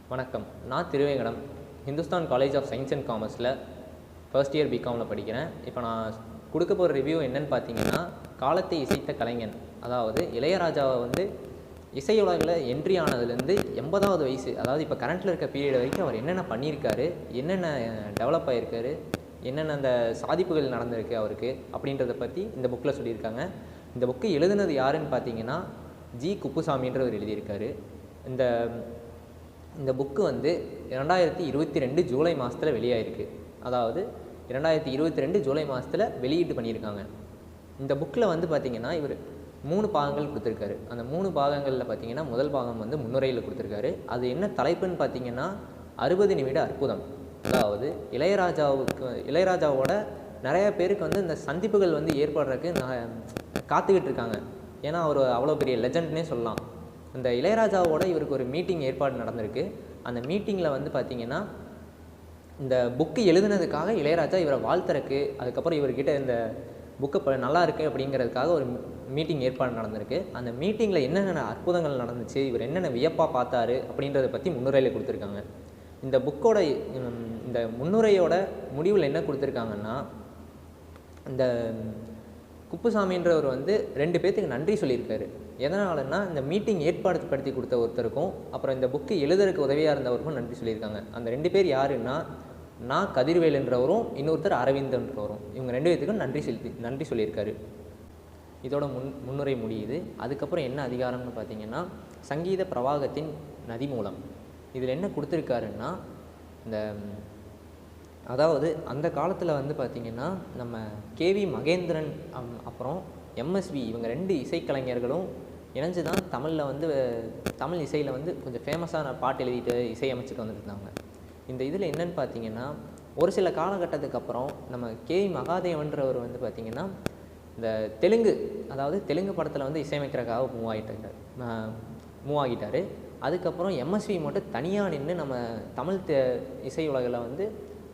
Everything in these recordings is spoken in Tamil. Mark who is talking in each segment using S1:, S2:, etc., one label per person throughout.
S1: வணக்கம். நான் Thiruvenkadam Hindustan college of science and காமர்ஸில் ஃபர்ஸ்ட் இயர் பிகாமில் படிக்கிறேன். இப்போ நான் கொடுக்க போகிற ரிவ்யூ என்னன்னு பார்த்தீங்கன்னா, காலத்தை இசைத்த கலைஞன், அதாவது இளையராஜாவை வந்து இசையுலகில் என்ட்ரி ஆனதுலேருந்து 80வது வயசு, அதாவது இப்போ கரண்ட்டில் இருக்க பீரியட் வரைக்கும் அவர் என்னென்ன பண்ணியிருக்காரு, என்னென்ன டெவலப் ஆகியிருக்காரு, என்னென்ன அந்த சாதிப்புகள் நடந்திருக்கு அவருக்கு அப்படின்றத பற்றி இந்த புக்கில் சொல்லியிருக்காங்க. இந்த புக்கு எழுதுனது யாருன்னு பார்த்தீங்கன்னா ஜி. குப்புசாமின்றவர் எழுதியிருக்காரு. இந்த இந்த புக்கு வந்து 2022 ஜூலை மாதத்தில் வெளியாயிருக்கு. அதாவது 2022 ஜூலை மாதத்தில் வெளியீட்டு பண்ணியிருக்காங்க. இந்த புக்கில் வந்து பார்த்திங்கன்னா இவர் 3 பாகங்கள் கொடுத்துருக்காரு. அந்த 3 பாகங்களில் பார்த்திங்கன்னா முதல் பாகம் வந்து முன்னுரையில் கொடுத்துருக்காரு. அது என்ன தலைப்புன்னு பார்த்திங்கன்னா 60 நிமிட அற்புதம். அதாவது இளையராஜாவோட நிறைய பேருக்கு வந்து இந்த சந்திப்புகள் வந்து ஏற்படுறதுக்கு காத்துக்கிட்டு இருக்காங்க. ஏன்னா அவர் அவ்வளோ பெரிய லெஜண்ட்னே சொல்லலாம். இந்த இளையராஜாவோட இவருக்கு ஒரு மீட்டிங் ஏற்பாடு நடந்திருக்கு. அந்த மீட்டிங்கில் வந்து பார்த்திங்கன்னா இந்த புக்கு எழுதுனதுக்காக இளையராஜா இவரை வாழ்த்துறக்கு, அதுக்கப்புறம் இவர்கிட்ட இந்த புக்கு நல்லா இருக்குது அப்படிங்கிறதுக்காக ஒரு மீட்டிங் ஏற்பாடு நடந்திருக்கு. அந்த மீட்டிங்கில் என்னென்ன அற்புதங்கள் நடந்துச்சு, இவர் என்னென்ன வியப்பாக பார்த்தாரு அப்படின்றத பற்றி முன்னுரையில் கொடுத்துருக்காங்க. இந்த புக்கோட இந்த முன்னுரையோட முடிவில் என்ன கொடுத்துருக்காங்கன்னா, இந்த குப்புசாமின்றவர் வந்து 2 பேர்த்துக்கு நன்றி சொல்லியிருக்காரு. எதனாலன்னா, இந்த மீட்டிங் ஏற்பாடுபடுத்தி கொடுத்த ஒருத்தருக்கும் அப்புறம் இந்த புக்கு எழுதுறதுக்கு உதவியாக இருந்தவருக்கும் நன்றி சொல்லியிருக்காங்க. அந்த 2 பேர் யாருன்னா, நான் கதிர்வேலுன்றவரும் இன்னொருத்தர் அரவிந்தன்றவரும். இவங்க 2 பேர்த்துக்கும் நன்றி சொல்லியிருக்காரு. இதோட முன்னுரை முடியுது. அதுக்கப்புறம் என்ன அதிகாரம்னு பார்த்தீங்கன்னா, சங்கீத பிரவாகத்தின் நதி மூலம். இதில் என்ன கொடுத்துருக்காருன்னா, இந்த அதாவது அந்த காலத்தில் வந்து பார்த்திங்கன்னா நம்ம கேவி மகேந்திரன் அப்புறம் எம்எஸ்வி இவங்க 2 இசைக்கலைஞர்களும் இணைஞ்சு தான் தமிழில் வந்து தமிழ் இசையில் வந்து கொஞ்சம் ஃபேமஸான பாட்டு எழுதிட்டு இசையமைச்சிட்டு வந்துட்டு இருந்தாங்க. இந்த இதில் என்னென்னு பார்த்தீங்கன்னா, ஒரு சில காலகட்டத்துக்கு அப்புறம் நம்ம கேவி மகாதேவன்றவர் வந்து பார்த்திங்கன்னா இந்த தெலுங்கு படத்தில் வந்து இசையமைக்கிறதுக்காக மூவ் ஆகிட்டார். அதுக்கப்புறம் எம்எஸ்வி மட்டும் தனியாக நின்று நம்ம தமிழ் இசை உலகில் வந்து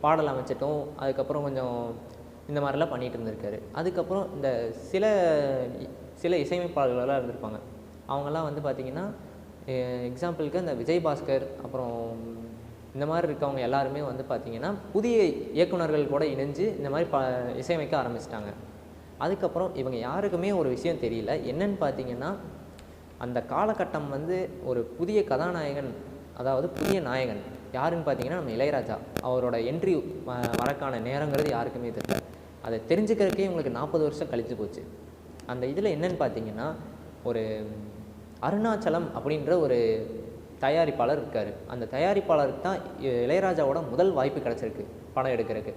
S1: பாடல் அமைச்சிட்டோம். அதுக்கப்புறம் கொஞ்சம் இந்த மாதிரிலாம் பண்ணிகிட்டு இருந்திருக்காரு. அதுக்கப்புறம் இந்த சில இசையமைப்பாளர்களெல்லாம் இருந்திருப்பாங்க. அவங்கெல்லாம் வந்து பார்த்திங்கன்னா எக்ஸாம்பிளுக்கு இந்த விஜய் பாஸ்கர் அப்புறம் இந்த மாதிரி இருக்கவங்க எல்லாருமே வந்து பார்த்திங்கன்னா புதிய இயக்குநர்கள் கூட இணைஞ்சு இந்த மாதிரி இசையமைக்க ஆரம்பிச்சிட்டாங்க. அதுக்கப்புறம் இவங்க யாருக்குமே ஒரு விஷயம் தெரியல. என்னன்னு பார்த்திங்கன்னா, அந்த காலகட்டம் வந்து ஒரு புதிய கதாநாயகன், அதாவது புதிய நாயகன் யாருன்னு பார்த்தீங்கன்னா நம்ம இளையராஜா. அவரோட என்ட்ரி வரக்கான நேரங்கிறது யாருக்குமே தெரியல. அதை தெரிஞ்சுக்கிறதுக்கே உங்களுக்கு 40 வருஷம் கழித்து போச்சு. அந்த இதில் என்னன்னு பார்த்தீங்கன்னா, ஒரு அருணாச்சலம் அப்படின்ற ஒரு தயாரிப்பாளர் இருக்கார். அந்த தயாரிப்பாளருக்கு தான் இளையராஜாவோட முதல் வாய்ப்பு கிடச்சிருக்கு படம் எடுக்கிறதுக்கு.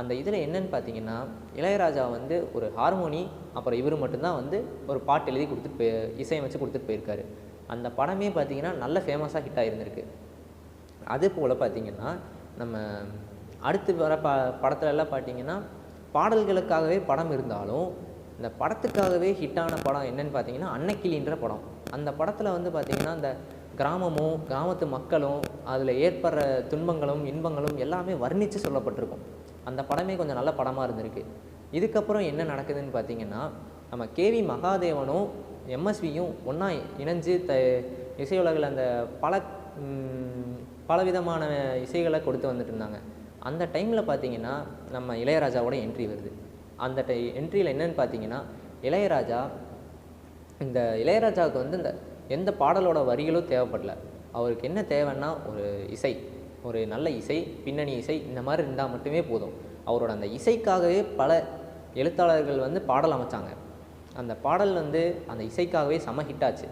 S1: அந்த இதில் என்னன்னு பார்த்தீங்கன்னா, இளையராஜா வந்து ஒரு ஹார்மோனி அப்புறம் இவர் மட்டும்தான் வந்து ஒரு பாட்டு எழுதி கொடுத்துட்டு இசையமைச்சு கொடுத்துட்டு போயிருக்காரு. அந்த படமே பார்த்திங்கன்னா நல்ல ஃபேமஸாக ஹிட் ஆகிருந்திருக்கு. அதே போல் பார்த்திங்கன்னா நம்ம அடுத்து வர படத்துலலாம் பார்த்திங்கன்னா பாடல்களுக்காகவே படம் இருந்தாலும் இந்த படத்துக்காகவே ஹிட்டான படம் என்னென்னு பார்த்தீங்கன்னா அன்னக்கிளின்ற படம். அந்த படத்தில் வந்து பார்த்திங்கன்னா இந்த கிராமமும் கிராமத்து மக்களும் அதில் ஏற்படுற துன்பங்களும் இன்பங்களும் எல்லாமே வர்ணித்து சொல்லப்பட்டிருக்கும். அந்த படமே கொஞ்சம் நல்ல படமாக இருந்திருக்கு. இதுக்கப்புறம் என்ன நடக்குதுன்னு பார்த்திங்கன்னா, நம்ம கேவி மகாதேவனும் எம்எஸ்வியும் ஒன்றா இணைஞ்சு இசையுலகில் அந்த பலவிதமான இசைகளை கொடுத்து வந்துட்டு இருந்தாங்க. அந்த டைமில் பார்த்திங்கன்னா நம்ம இளையராஜாவோட என்ட்ரி வருது. அந்த என்ட்ரியில் என்னென்னு பார்த்தீங்கன்னா, இளையராஜாவுக்கு வந்து இந்த எந்த பாடலோட வரிகளும் தேவைப்படல. அவருக்கு என்ன தேவைன்னா ஒரு நல்ல இசை, பின்னணி இசை இந்த மாதிரி இருந்தால் மட்டுமே போதும். அவரோட அந்த இசைக்காகவே பல எழுத்தாளர்கள் வந்து பாடல் அமைச்சாங்க. அந்த பாடல் வந்து அந்த இசைக்காகவே செம ஹிட்டாச்சு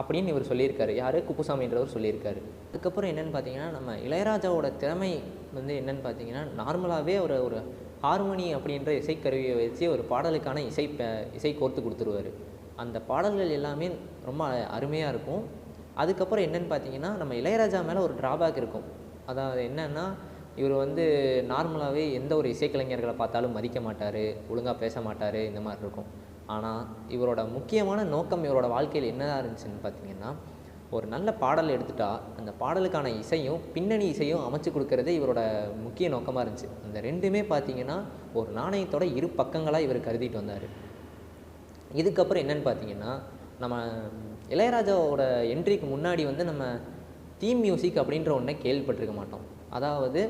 S1: அப்படின்னு இவர் சொல்லியிருக்காரு. யார்? குப்புசாமின்றவர் சொல்லியிருக்காரு. அதுக்கப்புறம் என்னென்னு பார்த்தீங்கன்னா, நம்ம இளையராஜாவோட திறமை வந்து என்னென்னு பார்த்தீங்கன்னா, நார்மலாகவே ஒரு ஹார்மோனி அப்படின்ற இசைக்கருவியை வச்சு ஒரு பாடலுக்கான இசை கோர்த்து கொடுத்துருவார். அந்த பாடல்கள் எல்லாமே ரொம்ப அருமையாக இருக்கும். அதுக்கப்புறம் என்னென்னு பார்த்தீங்கன்னா, நம்ம இளையராஜா மேலே ஒரு ட்ராபேக் இருக்கும். அதாவது என்னென்னா, இவர் வந்து நார்மலாகவே எந்த ஒரு இசைக்கலைஞர்களை பார்த்தாலும் மதிக்க மாட்டார், ஒழுங்காக பேச மாட்டார், இந்த மாதிரி இருக்கும். ஆனால் இவரோட முக்கியமான நோக்கம் இவரோட வாழ்க்கையில் என்னதான் இருந்துச்சுன்னு பார்த்தீங்கன்னா, ஒரு நல்ல பாடல் எடுத்துட்டால் அந்த பாடலுக்கான இசையும் பின்னணி இசையும் அமைச்சு கொடுக்கறதே இவரோட முக்கிய நோக்கமாக இருந்துச்சு. அந்த 2மே பார்த்தீங்கன்னா ஒரு நாணயத்தோட 2 பக்கங்களாக இவர் கருதிட்டு வந்தார். இதுக்கப்புறம் என்னென்னு பார்த்தீங்கன்னா, நம்ம இளையராஜாவோட என்ட்ரிக்கு முன்னாடி வந்து நம்ம தீம் மியூசிக் அப்படின்ற ஒன்றை கேள்விப்பட்டிருக்க மாட்டோம். அதாவது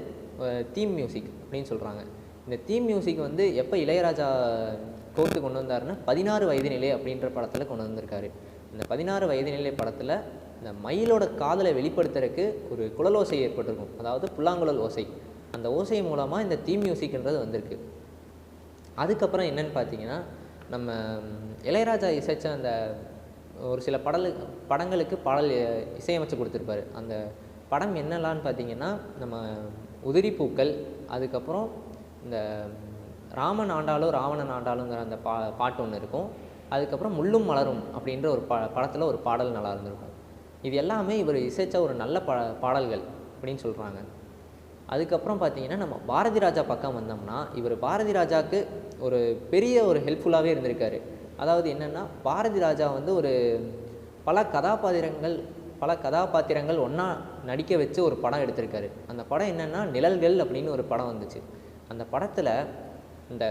S1: தீம் மியூசிக் அப்படின்னு சொல்கிறாங்க. இந்த தீம் மியூசிக் வந்து எப்போ இளையராஜா கோர்த்து கொண்டு வந்தாருன்னா 16 வயது நிலை அப்படின்ற படத்தில் கொண்டு வந்திருக்காரு. இந்த 16 வயது நிலை படத்தில் இந்த மயிலோட காதலை வெளிப்படுத்துறதுக்கு ஒரு குழலோசை ஏற்பட்டிருக்கும், அதாவது புல்லாங்குழல் ஓசை. அந்த ஓசை மூலமாக இந்த தீம் மியூசிக்ன்றது வந்திருக்கு. அதுக்கப்புறம் என்னென்னு பார்த்தீங்கன்னா, நம்ம இளையராஜா இசைச்ச அந்த ஒரு சில படங்களுக்கு பாடல் இசையமைச்சு கொடுத்துருப்பாரு. அந்த படம் என்னெல்லான்னு பார்த்தீங்கன்னா, நம்ம உதிரி பூக்கள், அதுக்கப்புறம் இந்த ராமன் ஆண்டாலும் ராவணன் ஆண்டாலுங்கிற அந்த பாட்டு ஒன்று இருக்கும். அதுக்கப்புறம் முள்ளும் மலரும் அப்படின்ற ஒரு படத்தில் ஒரு பாடல் நல்லா இருந்திருக்கும். இது எல்லாமே இவர் இசைச்ச ஒரு நல்ல பாடல்கள் அப்படின்னு சொல்கிறாங்க. அதுக்கப்புறம் பார்த்தீங்கன்னா, நம்ம பாரதி ராஜா பக்கம் வந்தோம்னா, இவர் பாரதி ராஜாவுக்கு ஒரு பெரிய ஒரு ஹெல்ப்ஃபுல்லாகவே இருந்திருக்காரு. அதாவது என்னென்னா, பாரதி ராஜா வந்து ஒரு பல கதாபாத்திரங்கள் ஒன்றா நடிக்க வச்சு ஒரு படம் எடுத்திருக்காரு. அந்த படம் என்னென்னா நிழல்கள் அப்படின்னு ஒரு படம் வந்துச்சு. அந்த படத்தில் இந்த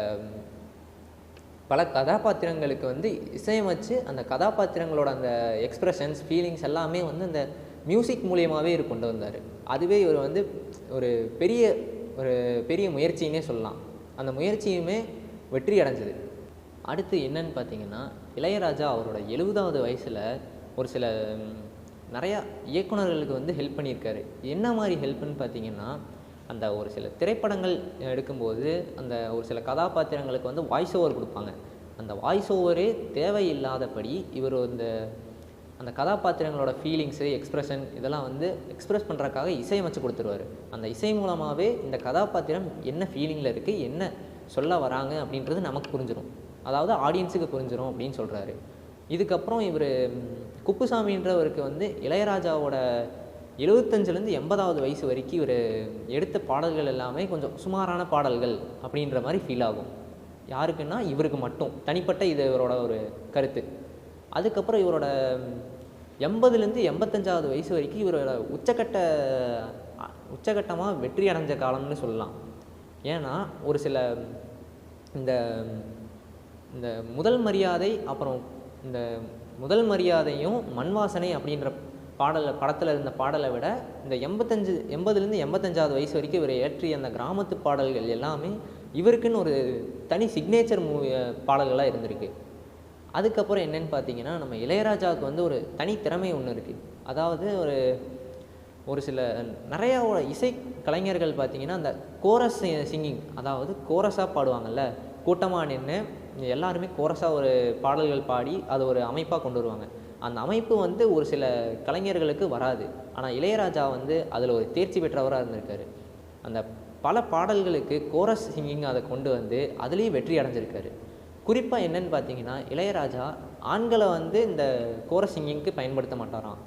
S1: பல கதாபாத்திரங்களுக்கு வந்து இசையமைச்சு அந்த கதாபாத்திரங்களோட அந்த எக்ஸ்ப்ரெஷன்ஸ், ஃபீலிங்ஸ் எல்லாமே வந்து அந்த மியூசிக் மூலியமாகவே இவர் கொண்டு வந்தார். அதுவே இவர் வந்து ஒரு பெரிய முயற்சின்னே சொல்லலாம். அந்த முயற்சியுமே வெற்றி அடைஞ்சது. அடுத்து என்னன்னு பார்த்தீங்கன்னா, இளையராஜா அவரோட 70வது வயசில் ஒரு சில நிறையா இயக்குநர்களுக்கு வந்து ஹெல்ப் பண்ணியிருக்காரு. என்ன மாதிரி ஹெல்ப்புன்னு பார்த்தீங்கன்னா, அந்த ஒரு சில திரைப்படங்கள் எடுக்கும்போது அந்த ஒரு சில கதாபாத்திரங்களுக்கு வந்து வாய்ஸ் ஓவர் கொடுப்பாங்க. அந்த வாய்ஸ் ஓவரே தேவையில்லாதபடி இவர் அந்த கதாபாத்திரங்களோட ஃபீலிங்ஸு, எக்ஸ்ப்ரெஷன் இதெல்லாம் வந்து எக்ஸ்ப்ரெஸ் பண்ணுறதுக்காக இசையமைச்சு கொடுத்துருவார். அந்த இசை மூலமாகவே இந்த கதாபாத்திரம் என்ன ஃபீலிங்கில் இருக்குது, என்ன சொல்ல வராங்க அப்படின்றது நமக்கு புரிஞ்சிடும், அதாவது ஆடியன்ஸுக்கு புரிஞ்சிடும் அப்படின்னு சொல்கிறாரு. இதுக்கப்புறம் இவர் குப்புசாமின்றவருக்கு வந்து இளையராஜாவோட 75லேருந்து 80வது வயசு வரைக்கும் இவர் எடுத்த பாடல்கள் எல்லாமே கொஞ்சம் சுமாரான பாடல்கள் அப்படின்ற மாதிரி ஃபீல் ஆகும். யாருக்குன்னா இவருக்கு மட்டும் தனிப்பட்ட இது இவரோட ஒரு கருத்து. அதுக்கப்புறம் இவரோட 80லேருந்து 85வது வயசு வரைக்கும் இவரோட உச்சகட்டமாக வெற்றி அடைஞ்ச காலம்னு சொல்லலாம். ஏன்னா ஒரு சில இந்த இந்த முதல் மரியாதை, அப்புறம் இந்த முதல் மரியாதையும் மண் வாசனை அப்படின்ற படத்தில் இருந்த பாடலை விட இந்த 80லேருந்து 85வது வயசு வரைக்கும் இவர் இயற்றிய அந்த கிராமத்து பாடல்கள் எல்லாமே இவருக்குன்னு ஒரு தனி சிக்னேச்சர் பாடல்களாக இருந்திருக்கு. அதுக்கப்புறம் என்னென்னு பார்த்தீங்கன்னா, நம்ம இளையராஜாவுக்கு வந்து ஒரு தனி திறமை ஒன்று இருக்குது. அதாவது ஒரு சில நிறையாவோட இசை கலைஞர்கள் பார்த்திங்கன்னா, அந்த கோரஸ் சிங்கிங், அதாவது கோரஸாக பாடுவாங்கள்ல, கூட்டமாக நின்று எல்லாருமே கோரஸாக ஒரு பாடல்கள் பாடி அதை ஒரு அமைப்பாக கொண்டு வருவாங்க. அந்த அமைப்பு வந்து ஒரு சில கலைஞர்களுக்கு வராது. ஆனால் இளையராஜா வந்து அதில் ஒரு தேர்ச்சி பெற்றவராக இருந்திருக்காரு. அந்த பல பாடல்களுக்கு கோரஸ் சிங்கிங் அதை கொண்டு வந்து அதுலேயும் வெற்றி அடைஞ்சிருக்காரு. குறிப்பாக என்னென்னு பார்த்தீங்கன்னா, இளையராஜா ஆண்களை வந்து இந்த கோரஸ் சிங்கிங்க்கு பயன்படுத்த மாட்டாராம்,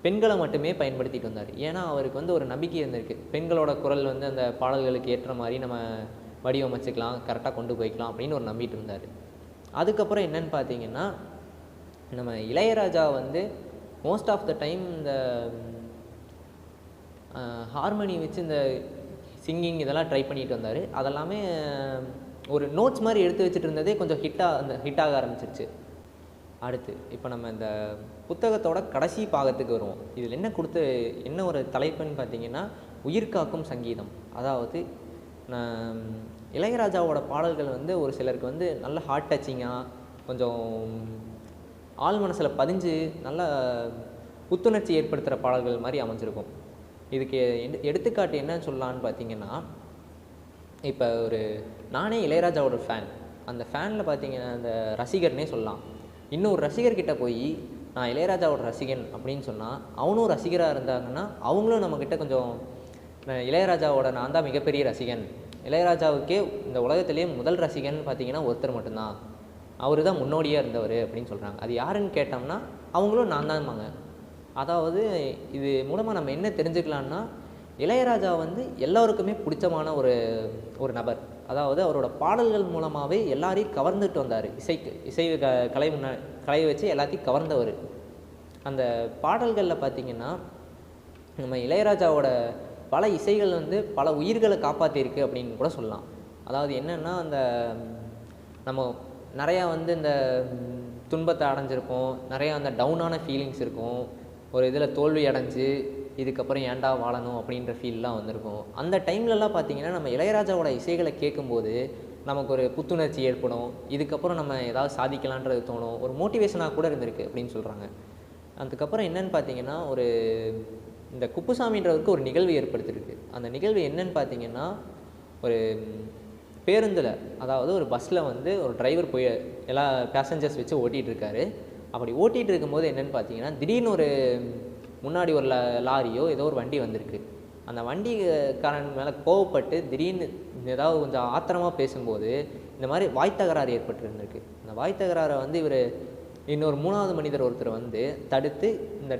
S1: பெண்களை மட்டுமே பயன்படுத்திட்டு வந்தார். ஏன்னா அவருக்கு வந்து ஒரு நம்பிக்கை இருந்திருக்கு, பெண்களோட குரல் வந்து அந்த பாடல்களுக்கு ஏற்ற மாதிரி நம்ம வடிவமைச்சிக்கலாம், கரெக்டாக கொண்டு போய்க்கலாம் அப்படின்னு ஒரு நம்பிட்டு இருந்தார். அதுக்கப்புறம் என்னென்னு பார்த்தீங்கன்னா, நம்ம இளையராஜா வந்து மோஸ்ட் ஆஃப் த டைம் இந்த ஹார்மோனி வச்சு இந்த சிங்கிங் இதெல்லாம் ட்ரை பண்ணிட்டு வந்தார். அதெல்லாமே ஒரு நோட்ஸ் மாதிரி எடுத்து வச்சுட்டு இருந்ததே கொஞ்சம் ஹிட்டாக ஆரம்பிச்சிருச்சு. அடுத்து இப்போ நம்ம இந்த புத்தகத்தோட கடைசி பாகத்துக்கு வருவோம். இதில் என்ன ஒரு தலைப்புன்னு பார்த்தீங்கன்னா, உயிர் காக்கும் சங்கீதம். அதாவது இளையராஜாவோட பாடல்கள் வந்து ஒரு சிலருக்கு வந்து நல்ல ஹார்ட் டச்சிங்காக, கொஞ்சம் ஆள் மனசில் பதிஞ்சு நல்ல புத்துணர்ச்சி ஏற்படுத்துகிற பாடல்கள் மாதிரி அமைஞ்சிருக்கும். இதுக்கு எடுத்துக்காட்டு என்னன்னு சொல்லலான்னு பார்த்தீங்கன்னா, இப்போ நானே இளையராஜாவோட ஃபேன். அந்த ஃபேனில் பார்த்தீங்கன்னா அந்த ரசிகர்னே சொல்லலாம். இன்னொரு ரசிகர்கிட்ட போய் நான் இளையராஜாவோட ரசிகன் அப்படின்னு சொன்னால், அவனும் ரசிகராக இருந்தாங்கன்னா அவங்களும் நம்மக்கிட்ட கொஞ்சம் இளையராஜாவோட நான் தான் மிகப்பெரிய ரசிகன், இளையராஜாவுக்கே இந்த உலகத்திலேயே முதல் ரசிகன் பார்த்தீங்கன்னா ஒருத்தர் மட்டும்தான், அவர் தான் முன்னோடியாக இருந்தவர் அப்படின்னு சொல்கிறாங்க. அது யாருன்னு கேட்டோம்னா அவங்களும் நான் தான்பாங்க. அதாவது இது மூலமாக நம்ம என்ன தெரிஞ்சுக்கலான்னா, இளையராஜா வந்து எல்லோருக்குமே பிடிச்சமான ஒரு நபர். அதாவது அவரோட பாடல்கள் மூலமாகவே எல்லாரையும் கவர்ந்துட்டு வந்தார். இசை கலையை வச்சு எல்லாத்தையும் கவர்ந்தவர். அந்த பாடல்களில் பார்த்திங்கன்னா, நம்ம இளையராஜாவோட பல இசைகள் வந்து பல உயிர்களை காப்பாற்றிருக்கு அப்படின்னு கூட சொல்லலாம். அதாவது என்னென்னா, நம்ம நிறையா வந்து இந்த துன்பத்தை அடைஞ்சிருப்போம், நிறையா அந்த டவுனான ஃபீலிங்ஸ் இருக்கும், ஒரு இதில் தோல்வி அடைஞ்சு இதுக்கப்புறம் ஏன்டா வாழணும் அப்படின்ற ஃபீல்லாம் வந்திருக்கும். அந்த டைம்லலாம் பார்த்தீங்கன்னா நம்ம இளையராஜாவோட இசைகளை கேட்கும்போது நமக்கு ஒரு புத்துணர்ச்சி ஏற்படும். இதுக்கப்புறம் நம்ம ஏதாவது சாதிக்கலான்றது தோணும். ஒரு மோட்டிவேஷனாக கூட இருந்திருக்கு அப்படின்னு சொல்கிறாங்க. அதுக்கப்புறம் என்னன்னு பார்த்தீங்கன்னா, இந்த குப்புசாமின்றவருக்கு ஒரு நிகழ்வு ஏற்படுத்தியிருக்கு. அந்த நிகழ்வு என்னன்னு பார்த்தீங்கன்னா, ஒரு பேருந்தில், அதாவது ஒரு பஸ்ஸில் வந்து ஒரு டிரைவர் போய் எல்லா பேசஞ்சர்ஸ் வச்சு ஓட்டிகிட்டு இருக்காரு. அப்படி ஓட்டிகிட்டு இருக்கும்போது என்னென்னு பார்த்தீங்கன்னா, திடீர்னு ஒரு முன்னாடி ஒரு லாரியோ ஏதோ ஒரு வண்டி வந்திருக்கு. அந்த வண்டிக்காரன் மேலே கோவப்பட்டு திடீர்னு ஏதாவது கொஞ்சம் ஆத்திரமாக பேசும்போது இந்த மாதிரி வாய் தகராறு ஏற்பட்டுருந்துருக்கு. அந்த வாய் தகராறை வந்து இவர் இன்னொரு 3வது மனிதர் ஒருத்தர் வந்து தடுத்து இந்த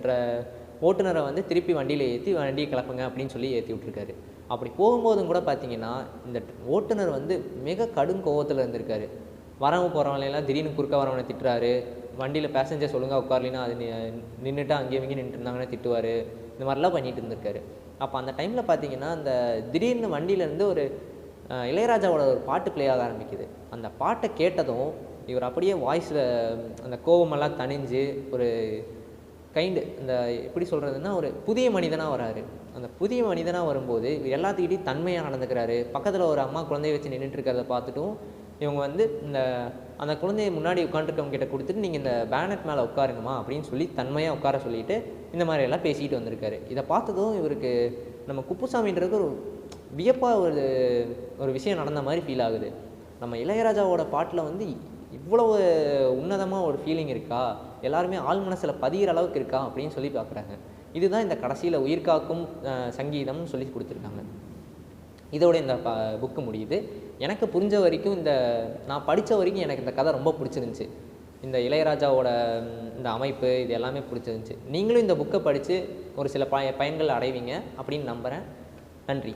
S1: ஓட்டுநரை வந்து திருப்பி வண்டியில் ஏற்றி வண்டியை கிளப்புங்க அப்படின்னு சொல்லி ஏற்றி விட்ருக்காரு. அப்படி போகும்போதும் கூட பார்த்தீங்கன்னா, இந்த ஓட்டுநர் வந்து மிக கடும் கோவத்தில் இருந்திருக்காரு. வரவன் போகிறவங்களெல்லாம் திடீர்னு குறுக்க வரவனை திட்டுறாரு. வண்டியில் பேசஞ்சர்ஸ் ஒழுங்காக உட்காரலின்னா அது நின்றுட்டு அங்கேயும் இங்கேயும் நின்றுட்டு இருந்தாங்கன்னா திட்டுவார். இந்த மாதிரிலாம் பண்ணிட்டு இருந்திருக்காரு. அப்போ அந்த டைமில் பார்த்தீங்கன்னா, அந்த திடீர்னு வண்டியிலேருந்து ஒரு இளையராஜாவோட ஒரு பாட்டு ப்ளே ஆக ஆரம்பிக்குது. அந்த பாட்டை கேட்டதும் இவர் அப்படியே வாய்ஸில் அந்த கோவமெல்லாம் தணிஞ்சு ஒரு இந்த எப்படி சொல்கிறதுன்னா, ஒரு புதிய மனிதனாக வராரு. அந்த புதிய மனிதனாக வரும்போது இவர் எல்லாத்துக்கிட்டையும் தன்மையாக நடந்துக்கிறாரு. பக்கத்தில் ஒரு அம்மா குழந்தைய வச்சு நின்றுட்டு இருக்கிறத பார்த்துட்டும் இவங்க வந்து அந்த குழந்தைய முன்னாடி உட்காந்துருக்கவங்க கிட்ட கொடுத்துட்டு நீங்கள் இந்த பேனட் மேலே உட்காருங்கம்மா அப்படின்னு சொல்லி தன்மையாக உட்கார சொல்லிவிட்டு இந்த மாதிரியெல்லாம் பேசிக்கிட்டு வந்திருக்காரு. இதை பார்த்ததும் இவருக்கு நம்ம குப்புசாமின்றது ஒரு வியப்பாக ஒரு விஷயம் நடந்த மாதிரி ஃபீல் ஆகுது. நம்ம இளையராஜாவோட பாட்டில் வந்து இவ்வளவு உன்னதமாக ஒரு ஃபீலிங் இருக்கா, எல்லாருமே ஆள் மனசில் பதிகிற அளவுக்கு இருக்கா அப்படின்னு சொல்லி பார்க்குறாங்க. இதுதான் இந்த கடைசியில் உயிர்காக்கும் சங்கீதம்னு சொல்லி கொடுத்துருக்காங்க. இதோட இந்த புக்கு முடியுது. எனக்கு புரிஞ்ச வரைக்கும் நான் படித்த வரைக்கும் எனக்கு இந்த கதை ரொம்ப பிடிச்சிருந்துச்சி. இந்த இளையராஜாவோட இந்த அமைப்பு இது எல்லாமே பிடிச்சிருந்துச்சி. நீங்களும் இந்த புக்கை படித்து ஒரு சில பயன்கள் அடைவீங்க அப்படின்னு நம்புகிறேன். நன்றி.